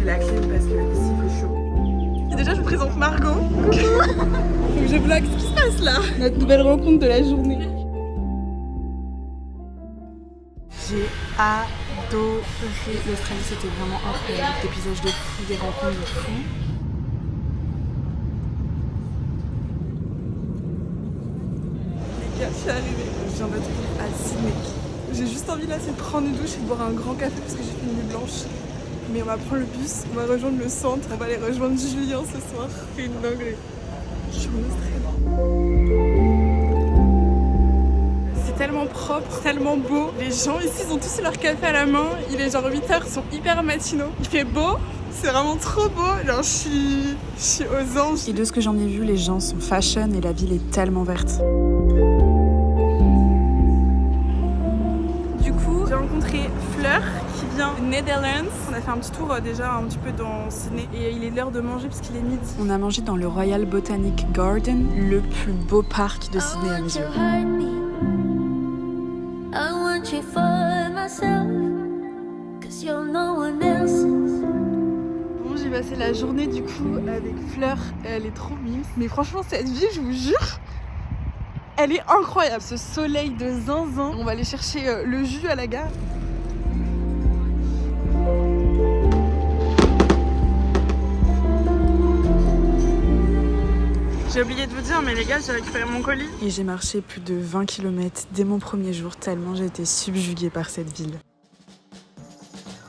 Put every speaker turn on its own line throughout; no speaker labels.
la clim parce que ici il fait chaud. Et déjà je vous présente Margot. Donc je vlog ce qui se passe là. Notre nouvelle rencontre de la journée. J'ai adoré l'Australie, c'était vraiment incroyable. Des paysages de fou, des rencontres de fou. Les gars, je suis arrivée. Je viens d'être à Sydney. J'ai juste envie là, c'est de prendre une douche et de boire un grand café parce que j'ai fait une nuit blanche. Mais on va prendre le bus, on va rejoindre le centre, on va aller rejoindre Julien ce soir. C'est une dinguerie. Je suis en Australie. C'est tellement propre, tellement beau. Les gens ici, ils ont tous leur café à la main. Il est genre 8h, ils sont hyper matinaux. Il fait beau, c'est vraiment trop beau. Genre, je suis aux anges. Et de ce que j'en ai vu, les gens sont fashion et la ville est tellement verte. Du coup, j'ai rencontré Fleur qui vient des Netherlands. On a fait un petit tour déjà un petit peu dans Sydney et il est l'heure de manger puisqu'il est midi. On a mangé dans le Royal Botanic Garden, le plus beau parc de Sydney à mes yeux. Bon, j'ai passé la journée du coup avec Fleur, elle est trop mimes. Mais franchement cette ville, je vous jure, elle est incroyable. Ce soleil de zinzin. On va aller chercher le jus à la gare. J'ai oublié de vous dire, mais les gars, j'ai récupéré mon colis. Et j'ai marché plus de 20 km dès mon premier jour, tellement j'ai été subjuguée par cette ville.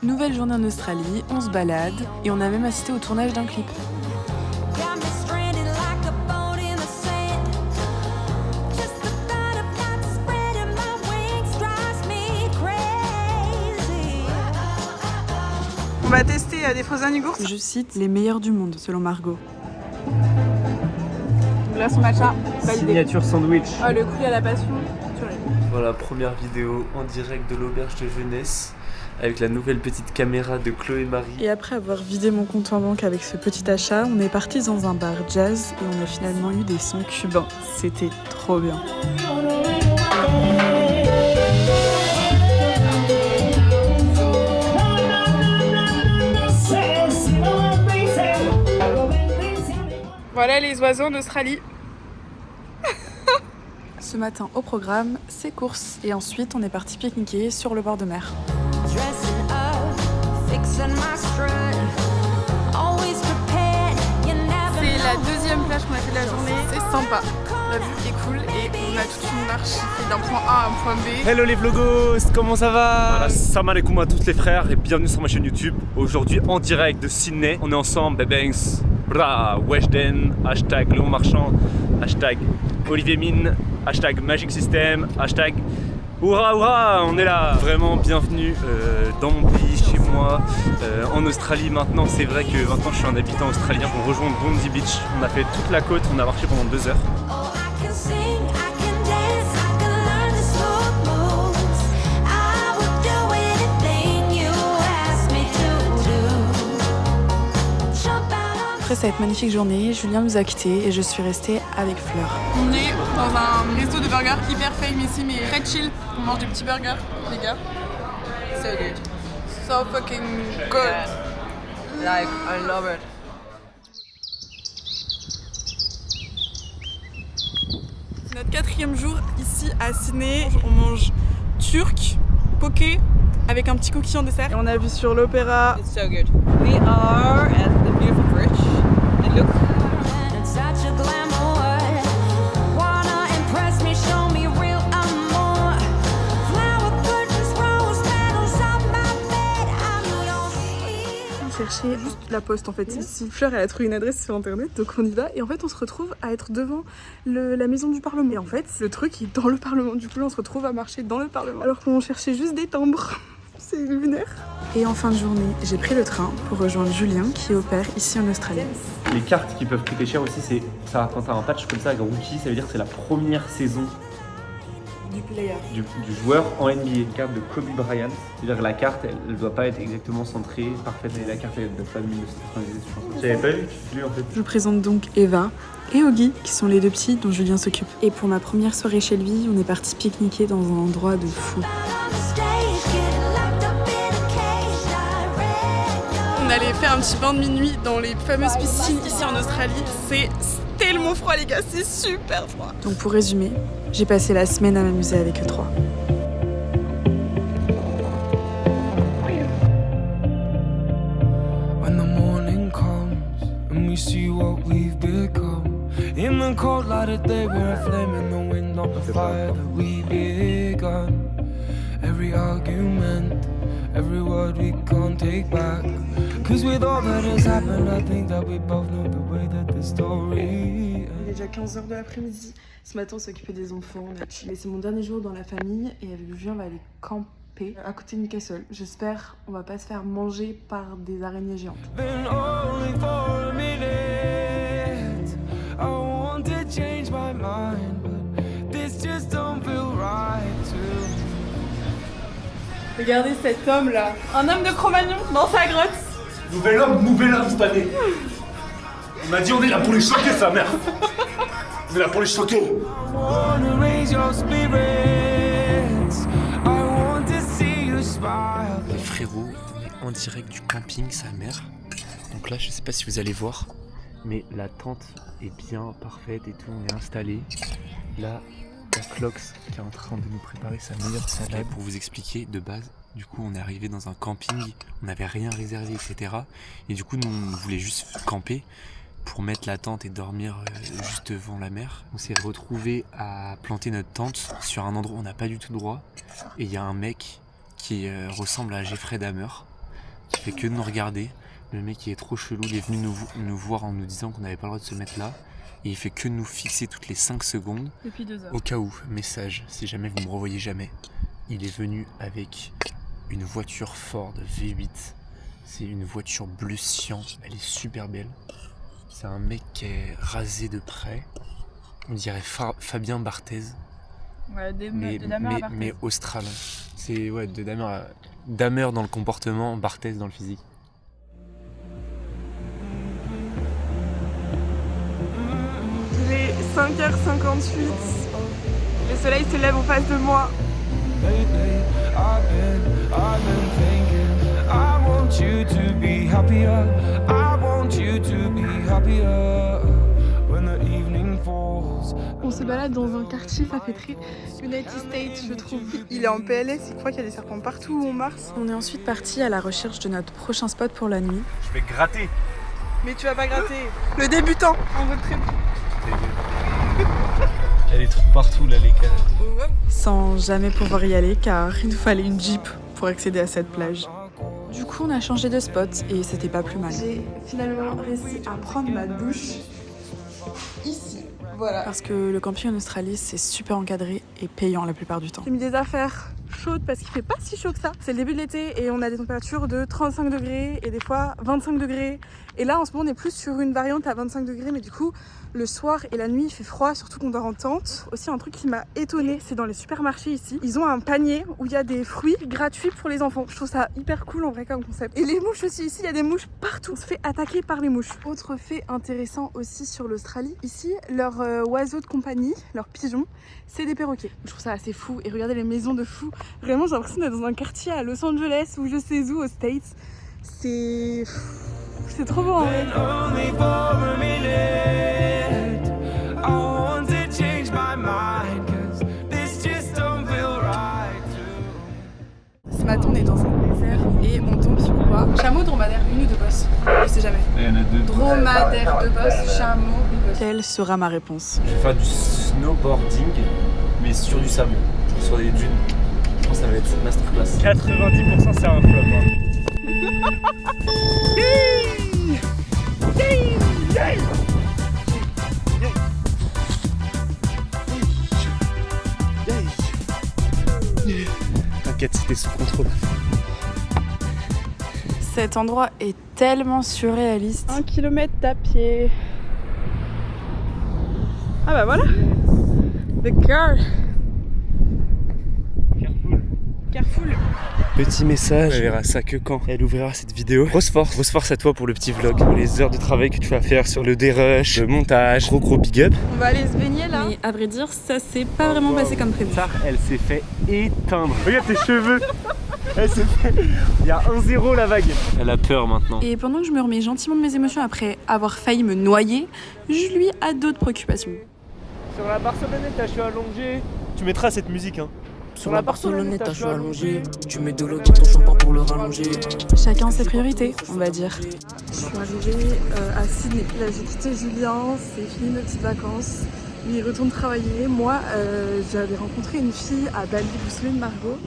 Nouvelle journée en Australie, on se balade et on a même assisté au tournage d'un clip. On va tester des frozen yogourts. Je cite les meilleurs du monde selon Margot. Glace matcha, validé.
Signature sandwich.
Ah, le coulis à la passion.
Voilà, première vidéo en direct de l'auberge de jeunesse avec la nouvelle petite caméra de Chloé Marie.
Et après avoir vidé mon compte en banque avec ce petit achat, on est parti dans un bar jazz et on a finalement eu des sons cubains. C'était trop bien. Voilà les oiseaux en Australie. Ce matin au programme, c'est courses. Et ensuite, on est parti pique-niquer sur le bord de mer. C'est la deuxième plage qu'on a fait de la journée. C'est sympa. La vue est cool et on a toute une marche qui fait d'un point A à un point B.
Hello les vlogos, comment ça va? Voilà, salam alaikum à tous les frères et bienvenue sur ma chaîne YouTube. Aujourd'hui en direct de Sydney, on est ensemble, Bebanks, Bra, Weshden, hashtag Léon Marchand, hashtag Olivier Mine, hashtag Magic System, hashtag Hourra Hourra, on est là. Vraiment bienvenue dans mon pays, chez moi, en Australie maintenant. C'est vrai que maintenant je suis un habitant australien. On rejoint Bondi Beach, on a fait toute la côte, on a marché pendant 2 heures. Après cette magnifique journée, Julien nous a quittés et je suis restée avec Fleur. On est dans un resto de burgers hyper fame ici, mais très chill. On mange des petits burgers, les gars. So good. So fucking good. Like, I love it. C'est notre 4e jour ici à Sydney. On mange turc, poké, avec un petit cookie en dessert. Et on a vu sur l'opéra.
It's so good. We are at the beautiful bridge. And look. It's such a glamour. Wanna impress me, show me real amour. Flower curtains, rose petals on my bed. I'm yours.
On cherchait juste la poste en fait ici. Fleur elle a trouvé une adresse sur internet donc on y va et en fait on se retrouve à être devant la maison du Parlement. Et en fait le truc est dans le Parlement. Du coup là on se retrouve à marcher dans le Parlement alors qu'on cherchait juste des timbres. C'est lunaire. Et en fin de journée, j'ai pris le train pour rejoindre Julien qui opère ici en Australie.
Les cartes qui peuvent coûter cher aussi, c'est ça, quand t'as un patch comme ça avec un rookie, ça veut dire que c'est la première saison
Du player.
du joueur en NBA. Une carte de Kobe Bryant, c'est-à-dire que la carte elle doit pas être exactement centrée, parfaite. Et la carte elle date pas de 1998, je pense. J'avais pas vu, tu l'as en fait.
Je vous présente donc Eva et Ogi qui sont les deux petits dont Julien s'occupe. Et pour ma première soirée chez lui, on est parti pique-niquer dans un endroit de fou. On allait faire un petit bain de minuit dans les fameuses piscines ici en Australie. C'est tellement froid les gars, c'est super froid. Donc pour résumer, j'ai passé la semaine à m'amuser avec eux trois.
When the morning comes and we see what we've become, in the cold light of day we're a flame in the wind on the fire that we begun. Every argument, every word we can't take back, cause with all that has happened I think that we both know the way that the story ends.
Il est déjà 15h de l'après-midi. Ce matin on s'est occupé des enfants, on a chillé. C'est mon dernier jour dans la famille et avec Julien on va aller camper à côté de Newcastle. J'espère on va pas se faire manger par des araignées géantes.
Been only for a minute, I want to change my mind, but this just don't feel right to me.
Regardez cet homme là, un homme de Cro-Magnon dans sa grotte.
Nouvel homme cette année. Il m'a dit on est là pour les choquer sa mère. On est là pour les choquer.
I wanna raise your spirits, I want to see you smile.
Les frérots, on est en direct du camping sa mère. Donc là, je sais pas si vous allez voir, mais la tente est bien parfaite et tout, on est installé. Là, la Clox qui est en train de nous préparer sa meilleure salade. Pour vous expliquer, de base, du coup, on est arrivé dans un camping, on n'avait rien réservé, etc. Et du coup, nous, on voulait juste camper pour mettre la tente et dormir juste devant la mer. On s'est retrouvé à planter notre tente sur un endroit où on n'a pas du tout droit. Et il y a un mec qui ressemble à Jeffrey Dahmer, qui fait que de nous regarder. Le mec qui est trop chelou, il est venu nous voir en nous disant qu'on n'avait pas le droit de se mettre là. Et il fait que de nous fixer toutes les 5 secondes.
Depuis 2 heures.
Au cas où, message, si jamais vous me revoyez jamais, il est venu avec une voiture Ford V8. C'est une voiture bleu cyan, elle est super belle. C'est un mec qui est rasé de près. On dirait Fabien Barthez.
Ouais, de Dahmer à Barthez.
Mais australien. C'est ouais, de Dahmer dans le comportement, Barthez dans le physique.
Il est 5h58. Le soleil se lève en face de moi.
Lately, I've been thinking, I want you to be happier, I want you to be happier when the evening falls.
On se balade dans un quartier, ça fait très United States, je trouve. Il est en PLS, il croit qu'il y a des serpents partout où on marche. On est ensuite parti à la recherche de notre prochain spot pour la nuit.
Je vais gratter.
Mais tu vas pas gratter. Le débutant en road trip.
Elle est trop partout là les gars.
Sans jamais pouvoir y aller car il nous fallait une Jeep pour accéder à cette plage. Du coup on a changé de spot et c'était pas plus mal. J'ai finalement réussi à prendre ma douche ici. Voilà. Parce que le camping en Australie c'est super encadré et payant la plupart du temps. J'ai mis des affaires chaudes parce qu'il fait pas si chaud que ça. C'est le début de l'été et on a des températures de 35 degrés et des fois 25 degrés. Et là en ce moment on est plus sur une variante à 25 degrés mais du coup le soir et la nuit il fait froid, surtout qu'on dort en tente. Aussi un truc qui m'a étonnée, c'est dans les supermarchés ici. Ils ont un panier où il y a des fruits gratuits pour les enfants. Je trouve ça hyper cool en vrai comme concept. Et les mouches aussi, ici il y a des mouches partout. On se fait attaquer par les mouches. Autre fait intéressant aussi sur l'Australie, ici leurs oiseaux de compagnie, leurs pigeons, c'est des perroquets. Je trouve ça assez fou et regardez les maisons de fous. Vraiment j'ai l'impression d'être dans un quartier à Los Angeles ou je sais où aux States. C'est trop beau en vrai.
Only for a minute, I want to change my mind, cause this just don't feel right to.
Ce matin on est dans un désert et on tombe sur quoi? Chameau, dromadaire, une ou deux bosses? Je sais jamais.
Il y en a deux.
Dromadaire, deux bosses, chameau, une bosse. Quelle sera ma réponse?
Je vais faire du snowboarding mais sur du sable, sur des dunes. Je pense que ça va être masterclass. 90% c'est un flop. T'inquiète, c'était sous contrôle.
Cet endroit est tellement surréaliste. 1 kilomètre à pied. Ah bah voilà. The car. Careful.
Petit message, elle verra ça que quand elle ouvrira cette vidéo. Grosse force à toi pour le petit vlog, pour les heures de travail que tu vas faire sur le dérush, le montage. Gros big up.
On va aller se baigner là. Mais à vrai dire, ça s'est pas vraiment passé comme prévu.
Ça, elle s'est fait éteindre. Regarde tes cheveux. Elle se fait... Il y a 1-0 la vague. Elle a peur maintenant.
Et pendant que je me remets gentiment de mes émotions après avoir failli me noyer, Julie a d'autres préoccupations.
Sur la Barcelonette, t'as chaud allongé. Tu mettras cette musique, hein.
Sur la Barcelonette, t'as chaud allongé. Tu mets de l'eau dans ton champagne pour le rallonger.
Chacun ses priorités, on va dire. Je suis arrivée à Sydney. Là, j'ai quitté Julien, c'est fini nos petites vacances. Lui, il retourne travailler. Moi, j'avais rencontré une fille à Bali, vous vous souvenez de Margot?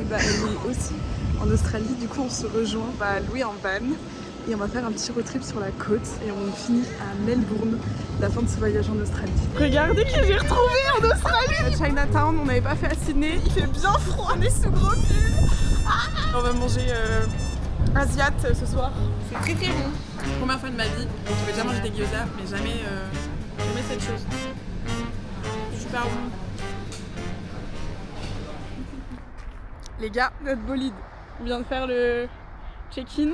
Et bah, elle est aussi en Australie. Du coup, on se rejoint, on va louer en van et on va faire un petit road trip sur la côte. Et on finit à Melbourne, la fin de ce voyage en Australie. Regardez qui j'ai retrouvé en Australie! À Chinatown, on n'avait pas fait à Sydney. Il fait bien froid, on est sous gros pull. On va manger asiat ce soir. C'est très très bon. Première fois de ma vie. J'avais déjà mangé des gyoza, mais jamais cette chose. Super bon. Les gars, notre bolide. On vient de faire le check-in.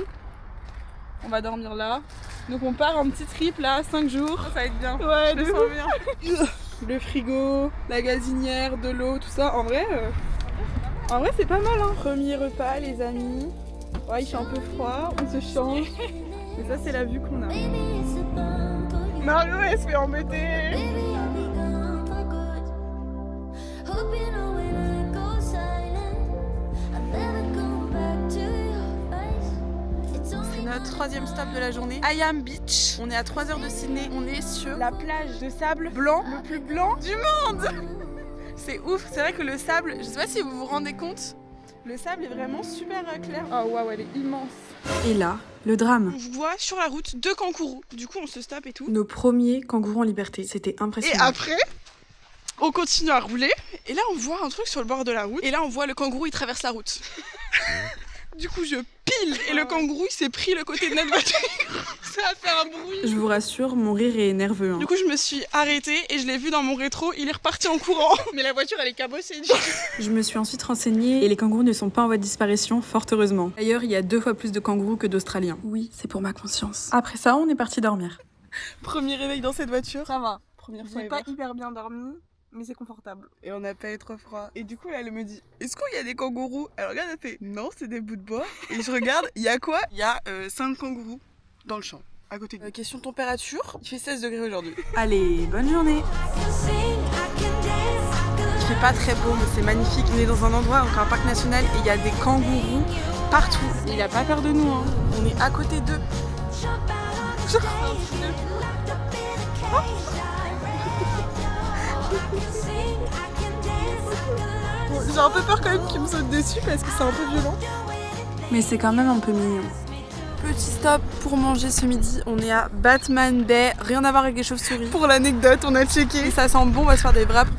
On va dormir là. Donc on part en petit trip là, 5 jours. Ça va être bien. Ouais, je le sens bien. Le frigo, la gazinière, de l'eau, tout ça. En vrai c'est pas mal, hein. Premier repas, les amis. Ouais, il fait un peu froid, on se change. Mais ça, c'est la vue qu'on a. Mario, elle se fait embêter. C'est notre troisième stop de la journée. Ayam Beach. On est à 3 heures de Sydney. On est sur la plage de sable blanc, le plus blanc du monde. C'est ouf. C'est vrai que le sable, je sais pas si vous vous rendez compte, le sable est vraiment super clair. Oh waouh, elle est immense. Et là, le drame. On voit sur la route 2 kangourous. Du coup, on se stoppe et tout. Nos premiers kangourous en liberté. C'était impressionnant. Et après, on continue à rouler. Et là, on voit un truc sur le bord de la route. Et là, on voit le kangourou, il traverse la route. Du coup, je pile. Et le kangourou, il s'est pris le côté de notre voiture. Ça a fait un bruit. Je vous rassure, mon rire est nerveux. Hein. Du coup, je me suis arrêtée et je l'ai vu dans mon rétro. Il est reparti en courant. Mais la voiture, elle est cabossée. Je me suis ensuite renseignée et les kangourous ne sont pas en voie de disparition, fort heureusement. D'ailleurs, il y a 2 fois plus de kangourous que d'Australiens. Oui, c'est pour ma conscience. Après ça, on est parti dormir. Premier réveil dans cette voiture. Ça va. Première fois. J'ai pas hyper bien dormi, mais c'est confortable. Et on n'a pas eu trop froid. Et du coup, là, elle me dit, est-ce qu'il y a des kangourous? Elle regarde, elle fait, non, c'est des bouts de bois. Et je regarde, il y a quoi? Il y a 5 kangourous dans le champ, à côté de nous. Question température, il fait 16 degrés aujourd'hui. Allez, bonne journée. Il fait pas très beau, mais c'est magnifique. On est dans un endroit, donc un parc national, et il y a des kangourous partout. Il a pas peur de nous, hein. On est à côté d'eux. J'ai un peu peur quand même qu'il me saute dessus parce que c'est un peu violent. Mais c'est quand même un peu mignon. Petit stop pour manger ce midi. On est à Batman Bay. Rien à voir avec les chauves-souris. Pour l'anecdote, on a checké. Et ça sent bon, on va se faire des wraps.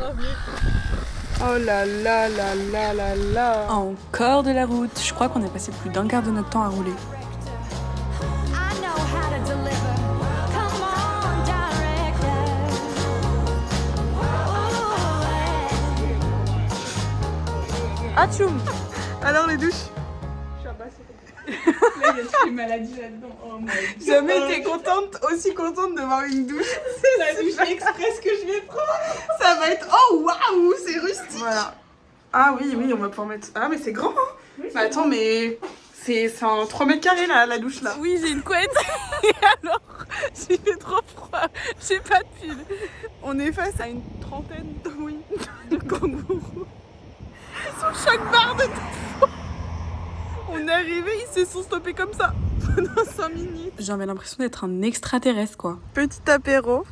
Oh là là là là là là. Encore de la route. Je crois qu'on a passé plus d'1 quart de notre temps à rouler. Atchoum. Alors les douches. Je suis là, il y a une maladie là-dedans. Oh my. Jamais été aussi contente de voir une douche. C'est la douche express que je vais prendre. Ça va être, oh waouh, c'est rustique. Voilà. Ah oui, on va pouvoir mettre. Ah mais c'est grand, hein. Oui, mais attends, mais c'est un 3 mètres carrés là, la douche là. Oui, j'ai une couette. Et alors, j'ai fait trop froid. J'ai pas de pile. On est face à une trentaine de kangourous. Sur chaque barre de temps. On est arrivé, ils se sont stoppés comme ça pendant 5 minutes. J'avais l'impression d'être un extraterrestre quoi. Petit apéro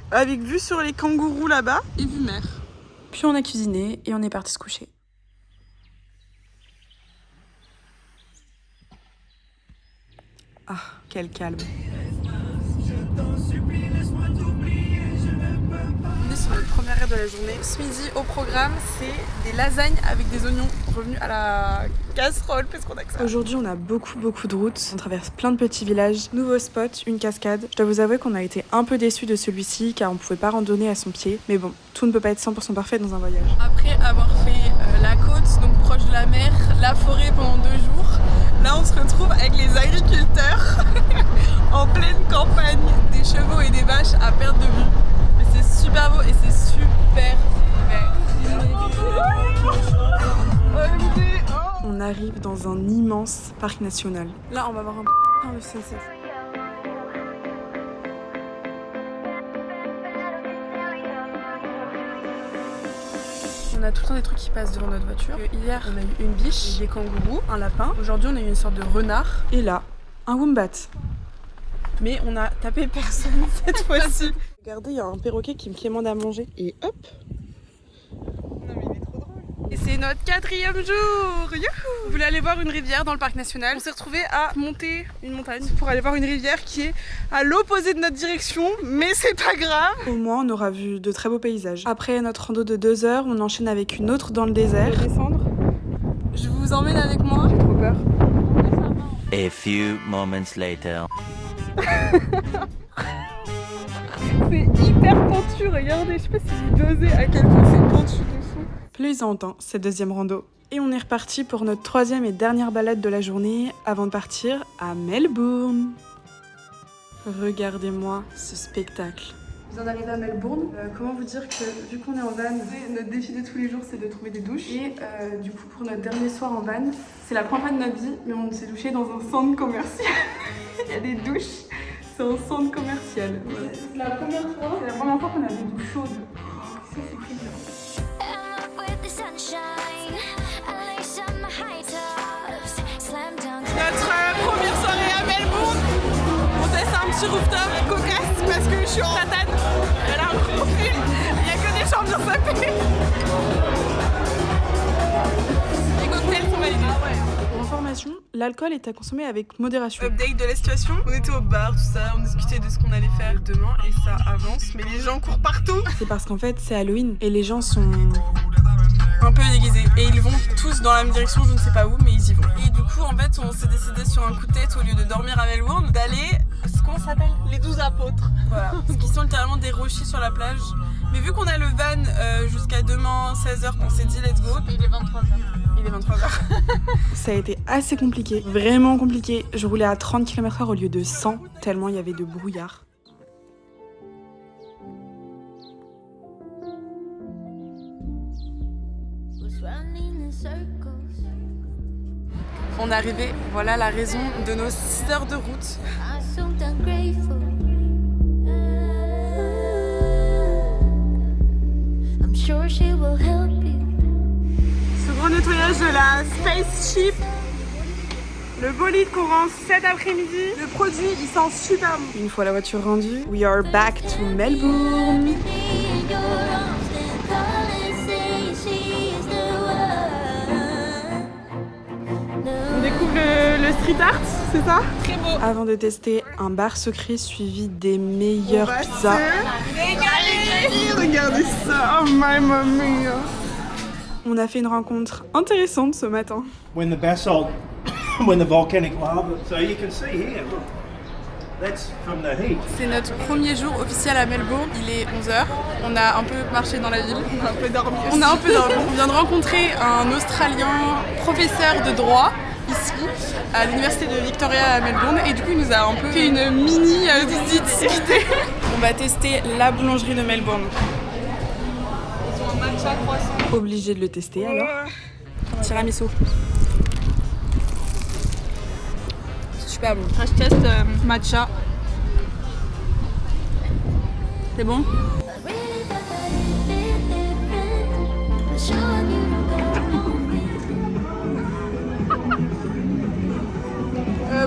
avec vue sur les kangourous là-bas et vue mer. Puis on a cuisiné et on est parti se coucher. Ah, quel calme. On est sur notre première heure de la journée. Ce midi au programme, c'est des lasagnes avec des oignons revenus à la casserole parce qu'on a que ça. Aujourd'hui, on a beaucoup de routes. On traverse plein de petits villages. Nouveau spot, une cascade. Je dois vous avouer qu'on a été un peu déçus de celui-ci car on pouvait pas randonner à son pied. Mais bon, tout ne peut pas être 100% parfait dans un voyage. Après avoir fait la côte, donc proche de la mer, la forêt pendant 2 jours, là on se retrouve avec les agriculteurs en pleine campagne, des chevaux et des vaches à perte de vue. Mais c'est super beau et c'est super vert. On arrive dans un immense parc national. Là, on va voir un de sunset. On a tout le temps des trucs qui passent devant notre voiture. Hier, on a eu une biche, des kangourous, un lapin. Aujourd'hui, on a eu une sorte de renard. Et là, un wombat. Mais on a tapé personne cette fois-ci. Regardez, il y a un perroquet qui me demande à manger. Et hop. Et c'est notre 4e jour. Youhou. Vous voulez aller voir une rivière dans le parc national. On s'est retrouvé à monter une montagne pour aller voir une rivière qui est à l'opposé de notre direction, mais c'est pas grave. Au moins on aura vu de très beaux paysages. Après notre rando de 2 heures, on enchaîne avec une autre dans le désert. Je vais descendre. Je vous emmène avec moi. J'ai trop peur.
A few moments later.
C'est hyper pentu, regardez, je sais pas si vous dosez à quel point c'est pentu dessous. Plaisante, hein, cette deuxième rando. Et on est reparti pour notre 3e et dernière balade de la journée avant de partir à Melbourne. Regardez-moi ce spectacle. Je viens d'arriver à Melbourne. Comment vous dire que vu qu'on est en van, notre défi de tous les jours c'est de trouver des douches. Et du coup pour notre dernier soir en van, c'est la première fois de notre vie, mais on s'est douché dans un centre commercial. Il y a des douches, c'est un centre commercial. Voilà. C'est la première fois qu'on a des douches chaudes. Ça c'est très bien. Notre première soirée à Melbourne. On teste un petit rooftop cocasse parce que je suis en tatane. Elle a un gros pull. Il n'y a que des chambres bien sapées. Les cocktails sont validés. Pour information, l'alcool est à consommer avec modération. Update de la situation. On était au bar, tout ça, on discutait de ce qu'on allait faire demain et ça avance. Mais les gens courent partout. C'est parce qu'en fait c'est Halloween et les gens sont un peu déguisés. Et ils vont tous dans la même direction, je ne sais pas où, mais ils y vont. Et du coup, en fait, on s'est décidé sur un coup de tête, au lieu de dormir à Melbourne, d'aller, comment ça s'appelle ? Les 12 apôtres. Voilà. Parce qu'ils sont littéralement des rochers sur la plage. Mais vu qu'on a le van jusqu'à demain 16h, on s'est dit let's go.
Il est 23h.
Il est 23h. Ça a été assez compliqué, vraiment compliqué. Je roulais à 30 km/h au lieu de 100, tellement il y avait de brouillard. On est arrivé, voilà la raison de nos 6 heures de route. Ce grand nettoyage de la Spaceship, le bolide qu'on rend cet après-midi, le produit il sent super bon. Une fois la voiture rendue, we are back to Melbourne. On découvre le street art, c'est ça? Très beau. Avant de tester un bar secret suivi des meilleures pizzas. Regardez ça, oh mamma mia. On a fait une rencontre intéressante ce matin.
When the basalt, when the volcanic lava, so you can see here, look, that's from the heat.
C'est notre premier jour officiel à Melbourne, il est 11h. On a un peu marché dans la ville, on a un peu dormi. On vient de rencontrer un Australien professeur de droit ici à l'université de Victoria à Melbourne et du coup il nous a un peu fait une mini visite. On va tester la boulangerie de Melbourne. Ils ont un matcha croissant. Obligé de le tester alors. Tiramisu. C'est super bon. Je teste matcha. C'est bon?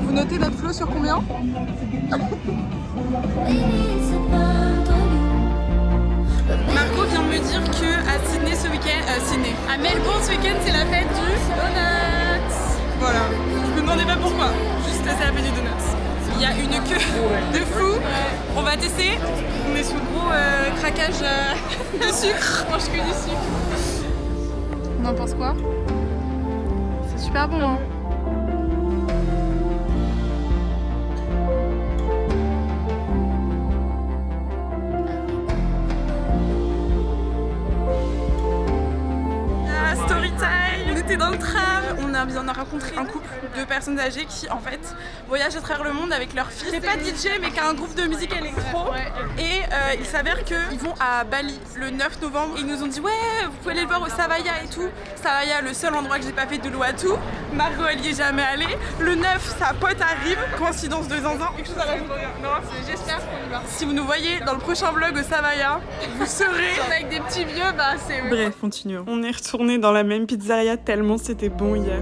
Vous notez notre flow sur combien? Marco vient de me dire que à Sydney ce week-end, à Melbourne ce week-end c'est la fête du donuts. Voilà, je me demandais pas pourquoi, juste c'est la fête du donuts. Il y a une queue de fou, on va tester. On est sous le gros craquage de sucre, on mange que du sucre. On en pense quoi? C'est super bon hein. Dans le tram, on a on a rencontré un couple de personnes âgées qui en fait voyagent à travers le monde avec leur fils. C'est pas DJ mais qui a un groupe de musique électro. Et il s'avère qu'ils vont à Bali le 9 novembre. Ils nous ont dit ouais, vous pouvez aller le voir au Savaya et tout. Savaya, le seul endroit que j'ai pas fait de Uluwatu. Margot elle y est jamais allée. Le 9, sa pote arrive. Coïncidence de zinzin. Quelque chose à rajouter? Non, j'espère qu'on y va. Si vous nous voyez dans le prochain vlog au Savaya, vous serez avec des petits vieux, bah c'est... Bref, continuons. On est retourné dans la même pizzeria tellement c'était bon hier.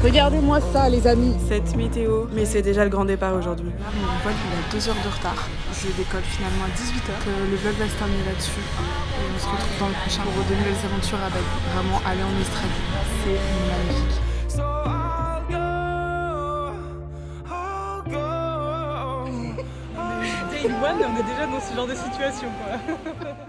Regardez-moi ça les amis.
Cette météo, mais c'est déjà le grand départ aujourd'hui. On voit qu'il a 2 heures de retard. Je décolle finalement à 18h. Le vlog va se terminer là-dessus. Et on se retrouve dans le prochain pour de nouvelles aventures à Bali. Vraiment aller en Australie, c'est magnifique.
So I'll go.
Day one, on est déjà dans ce genre de situation quoi.